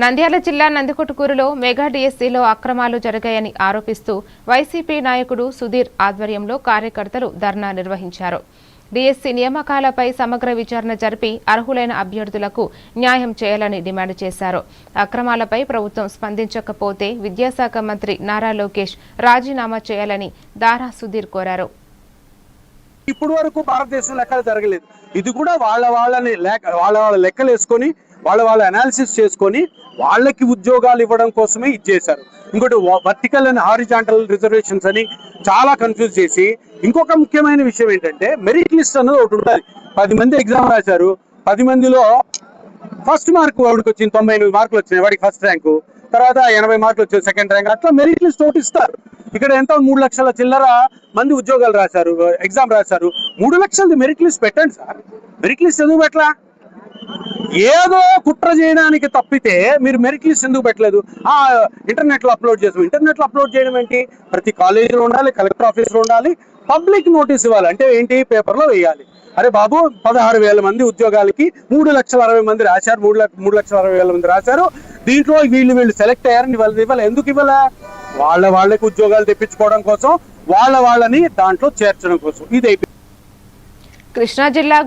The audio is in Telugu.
నంద్యాల జిల్లా నందికొట్కూరులో మెగా డిఎస్సీలో అక్రమాలు జరిగాయని ఆరోపిస్తూ వైసీపీ నాయకుడు సుధీర్ ఆధ్వర్యంలో కార్యకర్తలు ధర్నా నిర్వహించారు. డిఎస్సీ నియామకాలపై సమగ్ర విచారణ జరిపి అర్హులైన అభ్యర్థులకు న్యాయం చేయాలని డిమాండ్ చేశారు. అక్రమాలపై ప్రభుత్వం స్పందించకపోతే విద్యాశాఖ మంత్రి నారా లోకేష్ రాజీనామా చేయాలని దారా సుధీర్ కోరారు. ఇప్పుడు వరకు భారతదేశంలో ఎక్కడ జరగలేదు. ఇది కూడా వాళ్ళ లెక్కలు వేసుకొని వాళ్ళ అనాలిసిస్ చేసుకొని వాళ్ళకి ఉద్యోగాలు ఇవ్వడం కోసమే ఇది చేశారు. ఇంకోటి వర్టికల్ అండ్ హారిజాంటల్ రిజర్వేషన్స్ అని చాలా కన్ఫ్యూజ్ చేసి, ఇంకొక ముఖ్యమైన విషయం ఏంటంటే మెరిట్ లిస్ట్ అనేది ఒకటి ఉంటుంది. 10 మంది ఎగ్జామ్ రాశారు, 10 మందిలో ఫస్ట్ మార్క్ వాడికి వచ్చింది, 98 మార్కులు వచ్చినాయి వాడికి ఫస్ట్ ర్యాంకు, తర్వాత 80 మార్కులు వచ్చాయి సెకండ్ ర్యాంక్. అట్లా మెరిట్ లిస్ట్ ఒకటి ఇస్తారు. ఇక్కడ ఎంత 3 లక్షల చిల్లర మంది ఉద్యోగాలు రాశారు, ఎగ్జామ్ రాశారు. 3 లక్షలది మెరిట్ లిస్ట్ పెట్టండి సార్. మెరిట్ లిస్ట్ ఎందుకు పెట్టలా? ఏదో కుట్ర చేయడానికి తప్పితే మీరు మెరిట్ లిస్ట్ ఎందుకు పెట్టలేదు? ఇంటర్నెట్ లో అప్లోడ్ చేసాం. ఇంటర్నెట్ లో అప్లోడ్ చేయడం ఏంటి? ప్రతి కాలేజీలో ఉండాలి, కలెక్టర్ ఆఫీస్ లో ఉండాలి, పబ్లిక్ నోటీస్ ఇవ్వాలి. అంటే ఏంటి? పేపర్లో వేయాలి. అరే బాబు, 16,000 మంది ఉద్యోగాలకి 3,60,000 మంది రాశారు, 3,60,000 మంది రాశారు. దీంట్లో వీళ్ళు సెలెక్ట్ అయ్యారని ఇవ్వాలి. ఎందుకు ఇవ్వాలా? వాళ్ళకి ఉద్యోగాలు తెప్పించుకోవడం కోసం, వాళ్ళని దాంట్లో చేర్చడం కోసం. ఇది అయిపోయింది. కృష్ణా జిల్లా